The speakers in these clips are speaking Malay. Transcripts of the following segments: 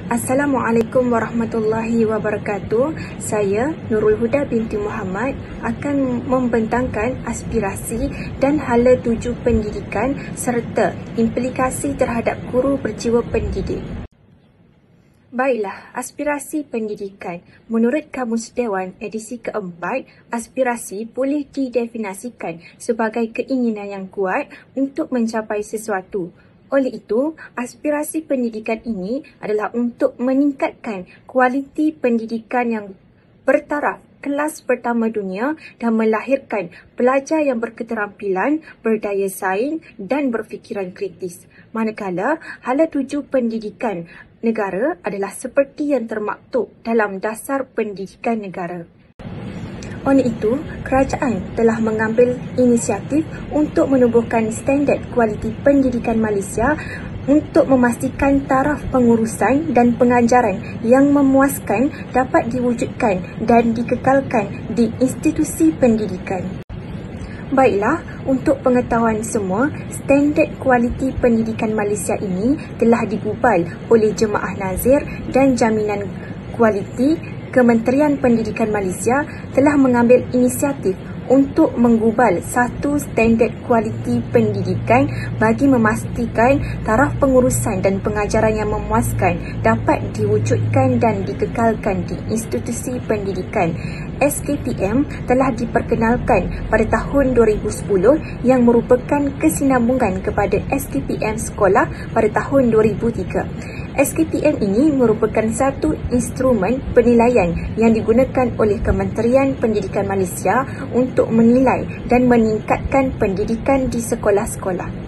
Assalamualaikum warahmatullahi wabarakatuh. Saya Nurul Huda binti Muhammad akan membentangkan aspirasi dan hala tuju pendidikan serta implikasi terhadap guru berjiwa pendidik. Baiklah, aspirasi pendidikan. Menurut Kamus Dewan edisi keempat, aspirasi boleh didefinisikan sebagai keinginan yang kuat untuk mencapai sesuatu. Oleh itu, aspirasi pendidikan ini adalah untuk meningkatkan kualiti pendidikan yang bertaraf kelas pertama dunia dan melahirkan pelajar yang berketerampilan, berdaya saing dan berfikiran kritis. Manakala hala tuju pendidikan negara adalah seperti yang termaktub dalam Dasar Pendidikan Negara. Oleh itu, kerajaan telah mengambil inisiatif untuk menubuhkan standard kualiti pendidikan Malaysia untuk memastikan taraf pengurusan dan pengajaran yang memuaskan dapat diwujudkan dan dikekalkan di institusi pendidikan. Baiklah, untuk pengetahuan semua, standard kualiti pendidikan Malaysia ini telah digubal oleh Jemaah Nazir dan Jaminan Kualiti. Kementerian Pendidikan Malaysia telah mengambil inisiatif untuk menggubal satu standard kualiti pendidikan bagi memastikan taraf pengurusan dan pengajaran yang memuaskan dapat diwujudkan dan dikekalkan di institusi pendidikan. SKPM telah diperkenalkan pada tahun 2010 yang merupakan kesinambungan kepada SKPM sekolah pada tahun 2003. SKPM ini merupakan satu instrumen penilaian yang digunakan oleh Kementerian Pendidikan Malaysia untuk menilai dan meningkatkan pendidikan di sekolah-sekolah.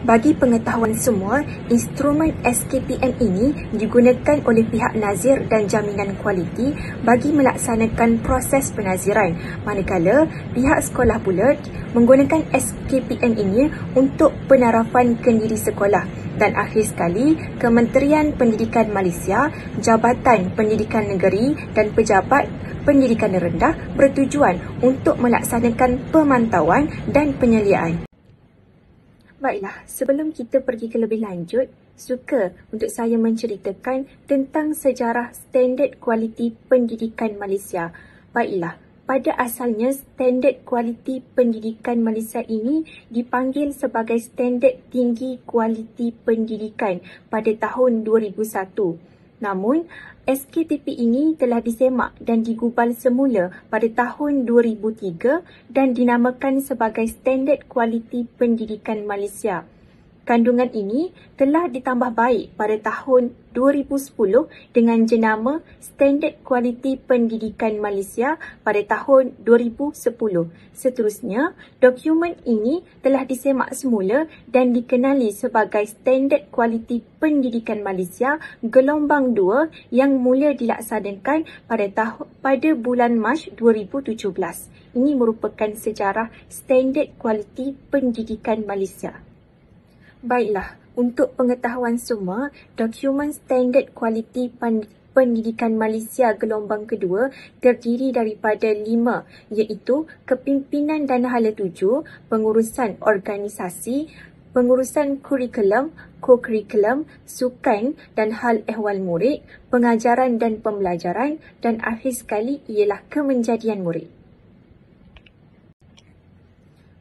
Bagi pengetahuan semua, instrumen SKPM ini digunakan oleh pihak Nazir dan Jaminan Kualiti bagi melaksanakan proses penaziran, manakala pihak sekolah pula menggunakan SKPM ini untuk penarafan kendiri sekolah. Dan akhir sekali, Kementerian Pendidikan Malaysia, Jabatan Pendidikan Negeri dan Pejabat Pendidikan Rendah bertujuan untuk melaksanakan pemantauan dan penyeliaan. Baiklah, sebelum kita pergi ke lebih lanjut, suka untuk saya menceritakan tentang sejarah standard kualiti pendidikan Malaysia. Baiklah, pada asalnya standard kualiti pendidikan Malaysia ini dipanggil sebagai Standard Tinggi Kualiti Pendidikan pada tahun 2001. Namun, SKPP ini telah disemak dan digubal semula pada tahun 2003 dan dinamakan sebagai Standard Kualiti Pendidikan Malaysia. Kandungan ini telah ditambah baik pada tahun 2010 dengan jenama Standard Kualiti Pendidikan Malaysia pada tahun 2010. Seterusnya, dokumen ini telah disemak semula dan dikenali sebagai Standard Kualiti Pendidikan Malaysia Gelombang 2 yang mula dilaksanakan pada bulan Mac 2017. Ini merupakan sejarah Standard Kualiti Pendidikan Malaysia. Baiklah, untuk pengetahuan semua, dokumen Standard Kualiti Pendidikan Malaysia Gelombang kedua terdiri daripada 5, iaitu kepimpinan dan hala tuju, pengurusan organisasi, pengurusan kurikulum, co-kurikulum, sukan dan hal ehwal murid, pengajaran dan pembelajaran, dan akhir sekali ialah kemenjadian murid.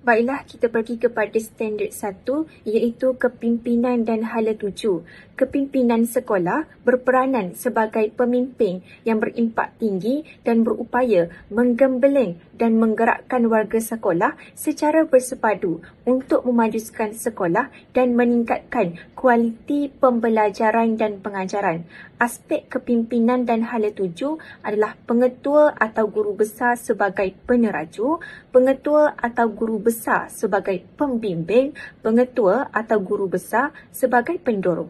Baiklah, kita pergi kepada standard 1 iaitu kepimpinan dan hala tuju. Kepimpinan sekolah berperanan sebagai pemimpin yang berimpak tinggi dan berupaya menggembeleng dan menggerakkan warga sekolah secara bersepadu untuk memajukan sekolah dan meningkatkan kualiti pembelajaran dan pengajaran. Aspek kepimpinan dan hala tuju adalah pengetua atau guru besar sebagai peneraju, pengetua atau guru besar sebagai pembimbing, pengetua atau guru besar sebagai pendorong.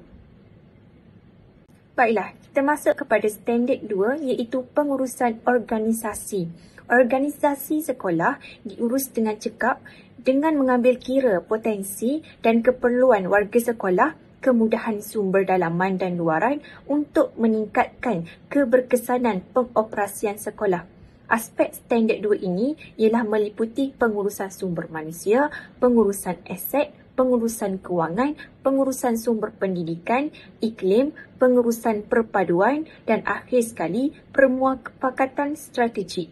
Baiklah, kita masuk kepada standard 2 iaitu pengurusan organisasi. Organisasi sekolah diurus dengan cekap dengan mengambil kira potensi dan keperluan warga sekolah, kemudahan sumber dalaman dan luaran untuk meningkatkan keberkesanan pengoperasian sekolah. Aspek standard 2 ini ialah meliputi pengurusan sumber manusia, pengurusan aset, pengurusan kewangan, pengurusan sumber pendidikan, iklim, pengurusan perpaduan dan akhir sekali permuafakatan strategik.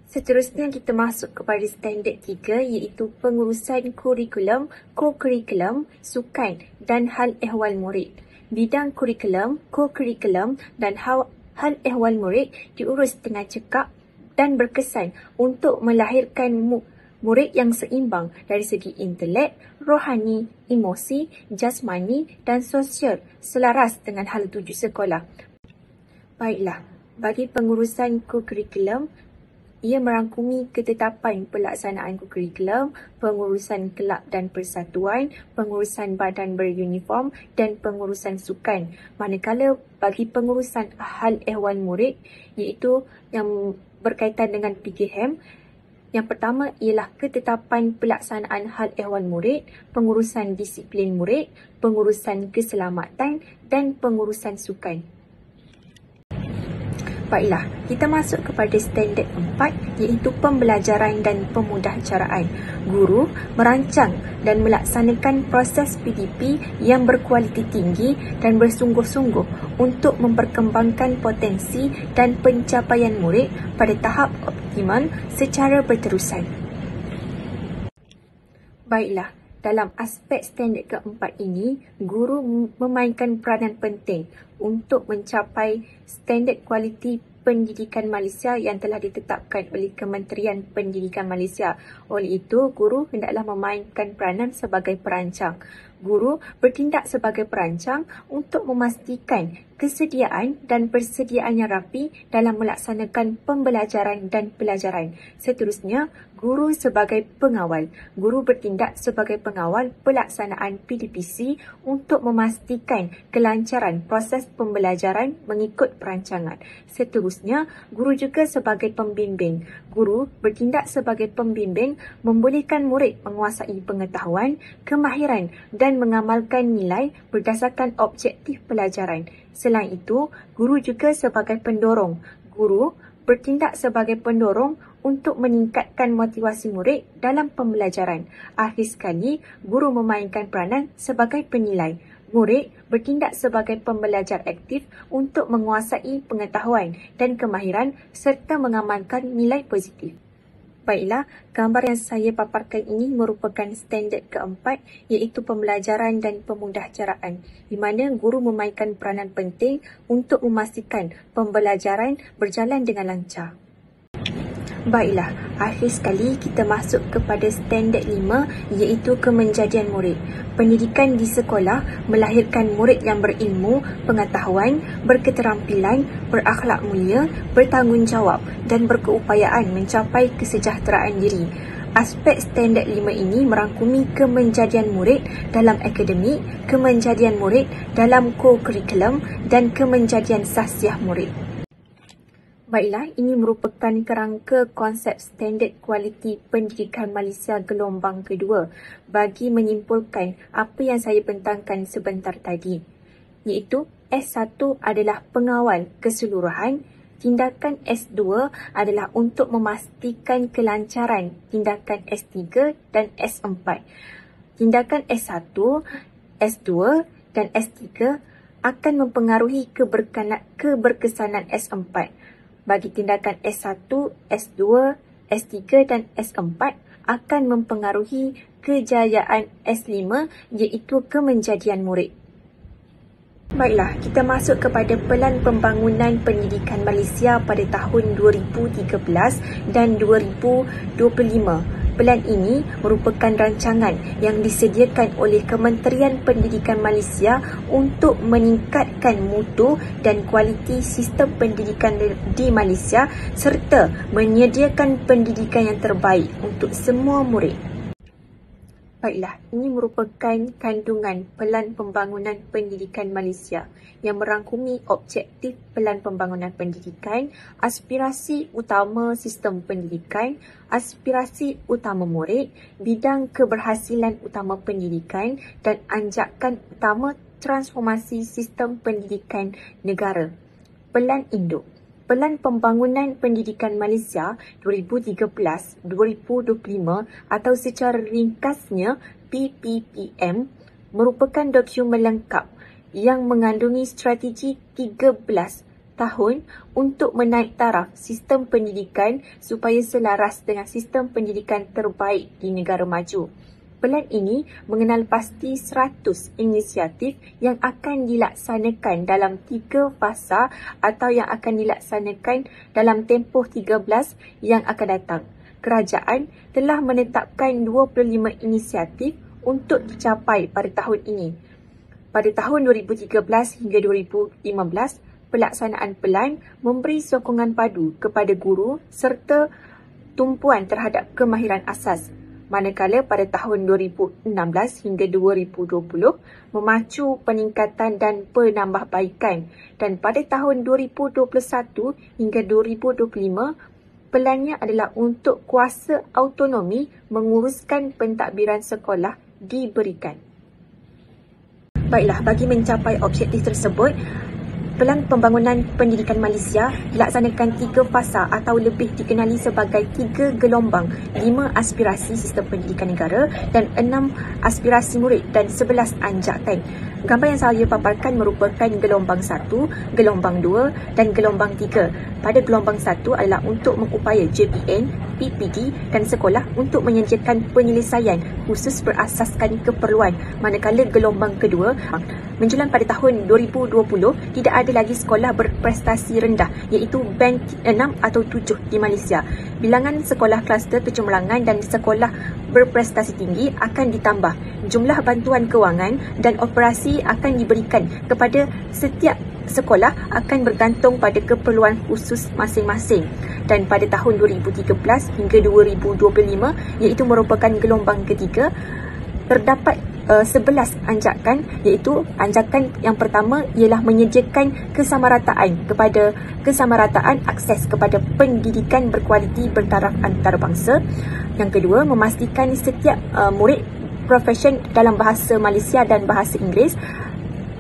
Seterusnya kita masuk kepada standard 3 iaitu pengurusan kurikulum, co-kurikulum, sukan dan hal ehwal murid. Bidang kurikulum, co-kurikulum dan hal ehwal murid diurus dengan cekap dan berkesan untuk melahirkan murid yang seimbang dari segi intelek, rohani, emosi, jasmani dan sosial selaras dengan hal tuju sekolah. Baiklah, bagi pengurusan co-kurikulum, ia merangkumi ketetapan pelaksanaan kurikulum, pengurusan kelab dan persatuan, pengurusan badan beruniform dan pengurusan sukan. Manakala bagi pengurusan hal ehwal murid iaitu yang berkaitan dengan 3HAM, yang pertama ialah ketetapan pelaksanaan hal ehwal murid, pengurusan disiplin murid, pengurusan keselamatan dan pengurusan sukan. Baiklah, kita masuk kepada standard 4 iaitu pembelajaran dan pemudahcaraan. Guru merancang dan melaksanakan proses PDP yang berkualiti tinggi dan bersungguh-sungguh untuk memperkembangkan potensi dan pencapaian murid pada tahap optimal secara berterusan. Baiklah, dalam aspek standard keempat ini, guru memainkan peranan penting untuk mencapai standard kualiti pendidikan Malaysia yang telah ditetapkan oleh Kementerian Pendidikan Malaysia. Oleh itu, guru hendaklah memainkan peranan sebagai perancang. Guru bertindak sebagai perancang untuk memastikan kesediaan dan persediaan yang rapi dalam melaksanakan pembelajaran dan pelajaran. Seterusnya, guru sebagai pengawal. Guru bertindak sebagai pengawal pelaksanaan PDPC untuk memastikan kelancaran proses pembelajaran mengikut perancangan. Seterusnya, guru juga sebagai pembimbing. Guru bertindak sebagai pembimbing membolehkan murid menguasai pengetahuan, kemahiran dan mengamalkan nilai berdasarkan objektif pelajaran. Selain itu, guru juga sebagai pendorong. Guru bertindak sebagai pendorong untuk meningkatkan motivasi murid dalam pembelajaran. Akhir sekali, guru memainkan peranan sebagai penilai. Murid bertindak sebagai pembelajar aktif untuk menguasai pengetahuan dan kemahiran serta mengamalkan nilai positif. Baiklah, gambar yang saya paparkan ini merupakan standard keempat iaitu pembelajaran dan pemudahcaraan di mana guru memainkan peranan penting untuk memastikan pembelajaran berjalan dengan lancar. Baiklah, akhir sekali kita masuk kepada standard 5 iaitu kemenjadian murid. Pendidikan di sekolah melahirkan murid yang berilmu, pengetahuan, berketerampilan, berakhlak mulia, bertanggungjawab dan berkeupayaan mencapai kesejahteraan diri. Aspek standard 5 ini merangkumi kemenjadian murid dalam akademik, kemenjadian murid dalam co-kurikulum dan kemenjadian sahsiah murid. Baiklah, ini merupakan kerangka konsep standard kualiti pendidikan Malaysia gelombang kedua bagi menyimpulkan apa yang saya bentangkan sebentar tadi, iaitu S1 adalah pengawal keseluruhan, tindakan S2 adalah untuk memastikan kelancaran tindakan S3 dan S4. Tindakan S1, S2 dan S3 akan mempengaruhi keberkesanan S4. Bagi tindakan S1, S2, S3 dan S4 akan mempengaruhi kejayaan S5 iaitu kemenjadian murid. Baiklah, kita masuk kepada Pelan Pembangunan Pendidikan Malaysia pada tahun 2013 dan 2025. Pelan ini merupakan rancangan yang disediakan oleh Kementerian Pendidikan Malaysia untuk meningkatkan mutu dan kualiti sistem pendidikan di Malaysia serta menyediakan pendidikan yang terbaik untuk semua murid. Baiklah, ini merupakan kandungan Pelan Pembangunan Pendidikan Malaysia yang merangkumi objektif Pelan Pembangunan Pendidikan, aspirasi utama sistem pendidikan, aspirasi utama murid, bidang keberhasilan utama pendidikan dan anjakan utama transformasi sistem pendidikan negara. Pelan Induk. Pelan Pembangunan Pendidikan Malaysia 2013-2025 atau secara ringkasnya PPPM merupakan dokumen lengkap yang mengandungi strategi 13 tahun untuk menaik taraf sistem pendidikan supaya selaras dengan sistem pendidikan terbaik di negara maju. Pelan ini mengenal pasti 100 inisiatif yang akan dilaksanakan dalam 3 fasa atau yang akan dilaksanakan dalam tempoh 13 yang akan datang. Kerajaan telah menetapkan 25 inisiatif untuk dicapai pada tahun ini. Pada tahun 2013 hingga 2015, pelaksanaan pelan memberi sokongan padu kepada guru serta tumpuan terhadap kemahiran asas. Manakala pada tahun 2016 hingga 2020 memacu peningkatan dan penambahbaikan, dan pada tahun 2021 hingga 2025 pelannya adalah untuk kuasa autonomi menguruskan pentadbiran sekolah diberikan. Baiklah, bagi mencapai objektif tersebut, Pelan Pembangunan Pendidikan Malaysia dilaksanakan 3 fasa atau lebih dikenali sebagai 3 gelombang, 5 aspirasi sistem pendidikan negara dan 6 aspirasi murid dan 11 anjakan. Gambar yang saya paparkan merupakan gelombang 1, gelombang 2 dan gelombang 3. Pada gelombang 1 adalah untuk mengupaya JPN, PPD dan sekolah untuk menyediakan penyelesaian khusus berasaskan keperluan, manakala gelombang kedua menjelang pada tahun 2020 tidak ada lagi sekolah berprestasi rendah iaitu band 6 atau 7 di Malaysia. Bilangan sekolah kluster kecemerlangan dan sekolah berprestasi tinggi akan ditambah. Jumlah bantuan kewangan dan operasi akan diberikan kepada setiap sekolah akan bergantung pada keperluan khusus masing-masing. Dan pada tahun 2013 hingga 2025 iaitu merupakan gelombang ketiga, terdapat 11 anjakan, iaitu anjakan yang pertama ialah menyediakan kesamarataan akses kepada pendidikan berkualiti bertaraf antarabangsa. Yang kedua, memastikan setiap murid profesion dalam bahasa Malaysia dan bahasa Inggeris.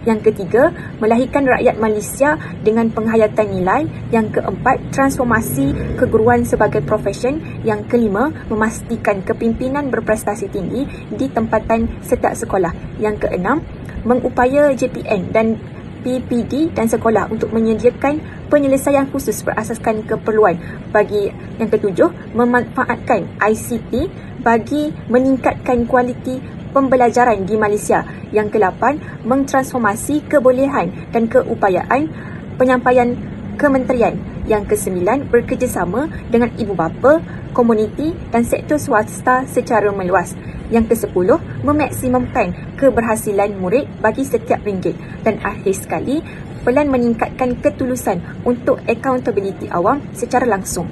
Yang ketiga, melahirkan rakyat Malaysia dengan penghayatan nilai. Yang keempat, transformasi keguruan sebagai profesion. Yang kelima, memastikan kepimpinan berprestasi tinggi di tempatan setiap sekolah. Yang keenam, mengupaya JPN dan PPD dan sekolah untuk menyediakan penyelesaian khusus berasaskan keperluan. Bagi yang ketujuh, memanfaatkan ICT bagi meningkatkan kualiti pembelajaran di Malaysia. Yang ke-8, mentransformasi kebolehan dan keupayaan penyampaian kementerian. Yang ke-9, bekerjasama dengan ibu bapa, komuniti dan sektor swasta secara meluas. Yang ke-10, memaksimumkan keberhasilan murid bagi setiap ringgit. Dan akhir sekali, pelan meningkatkan ketulusan untuk accountability awam secara langsung.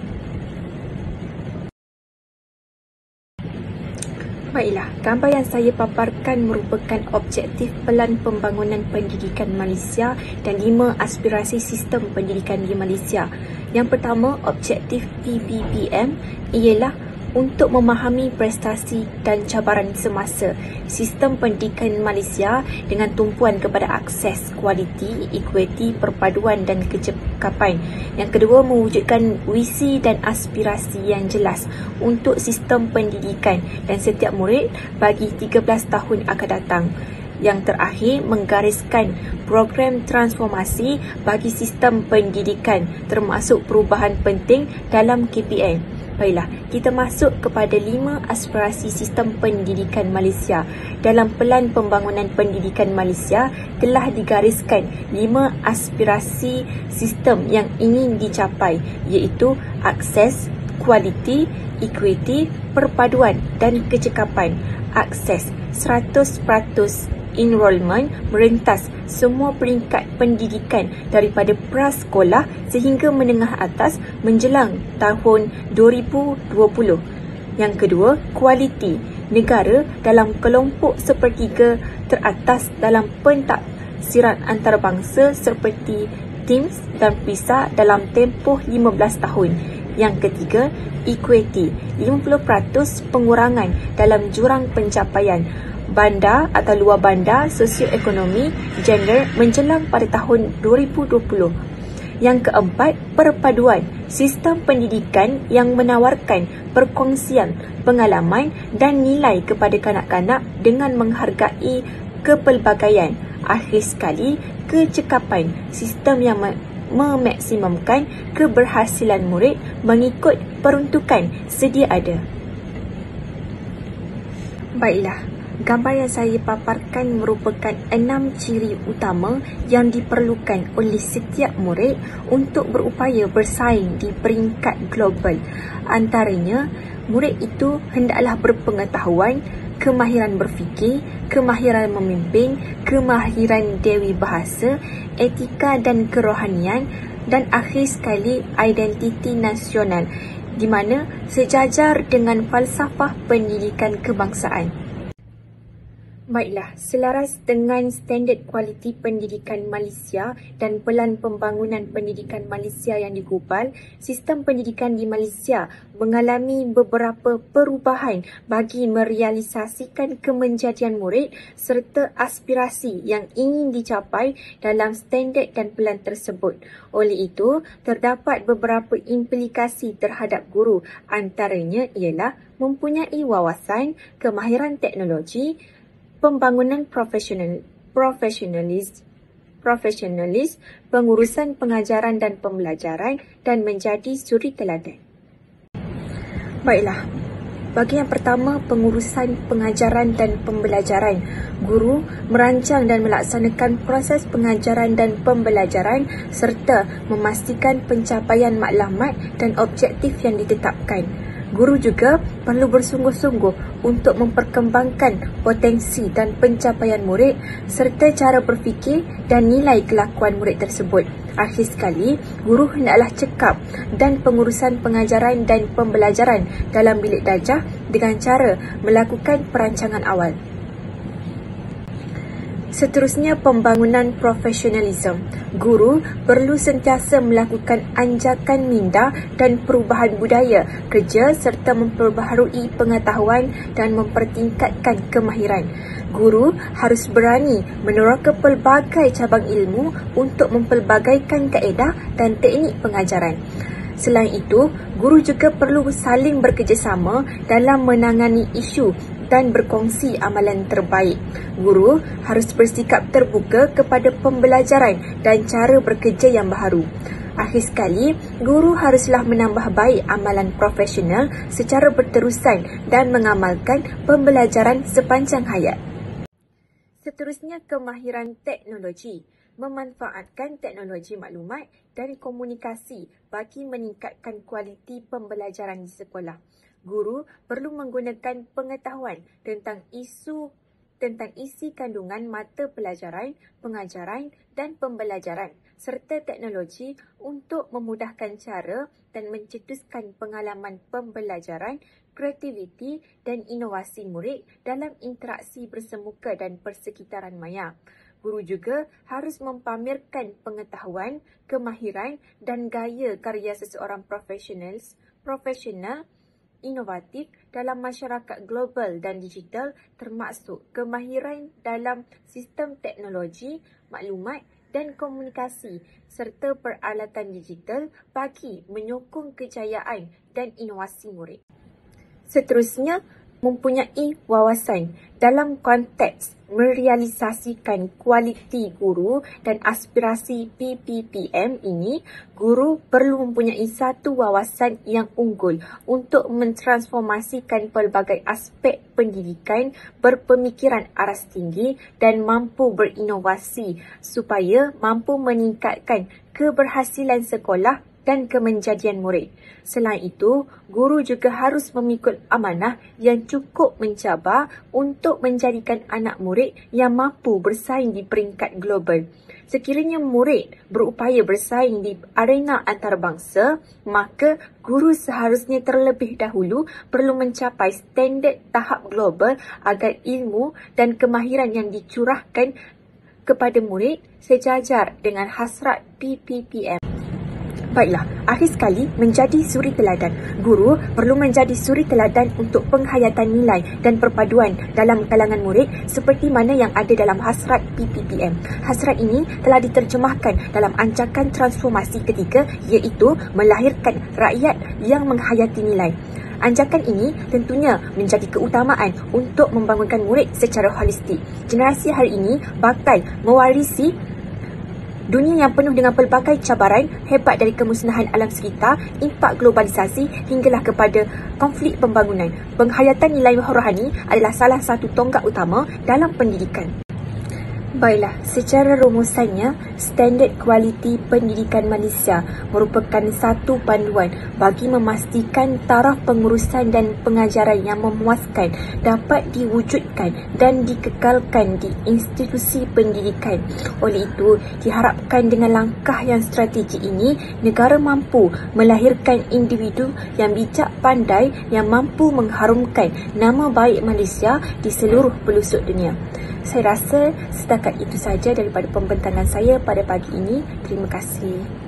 Baiklah, gambar yang saya paparkan merupakan objektif Pelan Pembangunan Pendidikan Malaysia dan 5 aspirasi sistem pendidikan di Malaysia. Yang pertama, objektif PPPM ialah untuk memahami prestasi dan cabaran semasa sistem pendidikan Malaysia dengan tumpuan kepada akses, kualiti, equity, perpaduan dan kecekapan. Yang kedua, mewujudkan visi dan aspirasi yang jelas untuk sistem pendidikan dan setiap murid bagi 13 tahun akan datang. Yang terakhir, menggariskan program transformasi bagi sistem pendidikan termasuk perubahan penting dalam KPM. Baiklah, kita masuk kepada 5 aspirasi sistem pendidikan Malaysia. Dalam Pelan Pembangunan Pendidikan Malaysia telah digariskan 5 aspirasi sistem yang ingin dicapai, iaitu akses, kualiti, equity, perpaduan dan kecekapan. Akses 100% enrolment merentas semua peringkat pendidikan daripada prasekolah sehingga menengah atas menjelang tahun 2020. Yang kedua, kualiti. Negara dalam kelompok sepertiga teratas dalam pentaksiran antarabangsa seperti TIMSS dan PISA dalam tempoh 15 tahun. Yang ketiga, equity. 50% pengurangan dalam jurang pencapaian bandar atau luar bandar sosioekonomi gender menjelang pada tahun 2020. Yang keempat, perpaduan. Sistem pendidikan yang menawarkan perkongsian pengalaman dan nilai kepada kanak-kanak dengan menghargai kepelbagaian. Akhir sekali, kecekapan. Sistem yang memaksimumkan keberhasilan murid mengikut peruntukan sedia ada. Baiklah, gambar yang saya paparkan merupakan 6 ciri utama yang diperlukan oleh setiap murid untuk berupaya bersaing di peringkat global. Antaranya, murid itu hendaklah berpengetahuan, kemahiran berfikir, kemahiran memimpin, kemahiran dewi bahasa, etika dan kerohanian, dan akhir sekali identiti nasional, di mana sejajar dengan falsafah pendidikan kebangsaan. Baiklah, selaras dengan standard kualiti pendidikan Malaysia dan pelan pembangunan pendidikan Malaysia yang digubal, sistem pendidikan di Malaysia mengalami beberapa perubahan bagi merealisasikan kemenjadian murid serta aspirasi yang ingin dicapai dalam standard dan pelan tersebut. Oleh itu, terdapat beberapa implikasi terhadap guru, antaranya ialah mempunyai wawasan, kemahiran teknologi, pembangunan profesionalis, pengurusan pengajaran dan pembelajaran, dan menjadi suri teladan. Baiklah, bagi yang pertama, pengurusan pengajaran dan pembelajaran. Guru merancang dan melaksanakan proses pengajaran dan pembelajaran serta memastikan pencapaian maklumat dan objektif yang ditetapkan. Guru juga perlu bersungguh-sungguh untuk memperkembangkan potensi dan pencapaian murid serta cara berfikir dan nilai kelakuan murid tersebut. Akhir sekali, guru hendaklah cekap dan pengurusan pengajaran dan pembelajaran dalam bilik darjah dengan cara melakukan perancangan awal. Seterusnya, pembangunan profesionalisme. Guru perlu sentiasa melakukan anjakan minda dan perubahan budaya kerja serta memperbaharui pengetahuan dan mempertingkatkan kemahiran. Guru harus berani meneroka pelbagai cabang ilmu untuk mempelbagaikan kaedah dan teknik pengajaran. Selain itu, guru juga perlu saling bekerjasama dalam menangani isu dan berkongsi amalan terbaik. Guru harus bersikap terbuka kepada pembelajaran dan cara bekerja yang baharu. Akhir sekali, guru haruslah menambah baik amalan profesional secara berterusan dan mengamalkan pembelajaran sepanjang hayat. Seterusnya, kemahiran teknologi. Memanfaatkan teknologi maklumat dan komunikasi bagi meningkatkan kualiti pembelajaran di sekolah. Guru perlu menggunakan pengetahuan tentang isi kandungan mata pelajaran, pengajaran dan pembelajaran serta teknologi untuk memudahkan cara dan mencetuskan pengalaman pembelajaran, kreativiti dan inovasi murid dalam interaksi bersemuka dan persekitaran maya. Guru juga harus mempamerkan pengetahuan, kemahiran dan gaya karya seseorang profesional inovatif dalam masyarakat global dan digital, termasuk kemahiran dalam sistem teknologi, maklumat dan komunikasi serta peralatan digital bagi menyokong kejayaan dan inovasi murid. Seterusnya, mempunyai wawasan dalam konteks merealisasikan kualiti guru dan aspirasi PPPM ini. Guru perlu mempunyai satu wawasan yang unggul untuk mentransformasikan pelbagai aspek pendidikan, berpemikiran aras tinggi dan mampu berinovasi supaya mampu meningkatkan keberhasilan sekolah dan kemenjadian murid. Selain itu, guru juga harus memikul amanah yang cukup mencabar untuk menjadikan anak murid yang mampu bersaing di peringkat global. Sekiranya murid berupaya bersaing di arena antarabangsa, maka guru seharusnya terlebih dahulu perlu mencapai standard tahap global agar ilmu dan kemahiran yang dicurahkan kepada murid sejajar dengan hasrat PPPM. Baiklah, akhir sekali menjadi suri teladan. Guru perlu menjadi suri teladan untuk penghayatan nilai dan perpaduan dalam kalangan murid seperti mana yang ada dalam hasrat PPPM. Hasrat ini telah diterjemahkan dalam anjakan transformasi ketiga, iaitu melahirkan rakyat yang menghayati nilai. Anjakan ini tentunya menjadi keutamaan untuk membangunkan murid secara holistik. Generasi hari ini bakal mewarisi dunia yang penuh dengan pelbagai cabaran hebat dari kemusnahan alam sekitar, impak globalisasi hinggalah kepada konflik pembangunan. Penghayatan nilai rohani adalah salah satu tonggak utama dalam pendidikan. Baiklah, secara rumusannya, standard kualiti pendidikan Malaysia merupakan satu panduan bagi memastikan taraf pengurusan dan pengajaran yang memuaskan dapat diwujudkan dan dikekalkan di institusi pendidikan. Oleh itu, diharapkan dengan langkah yang strategi ini, negara mampu melahirkan individu yang bijak pandai yang mampu mengharumkan nama baik Malaysia di seluruh pelosok dunia. Saya rasa setakat itu saja daripada pembentangan saya pada pagi ini. Terima kasih.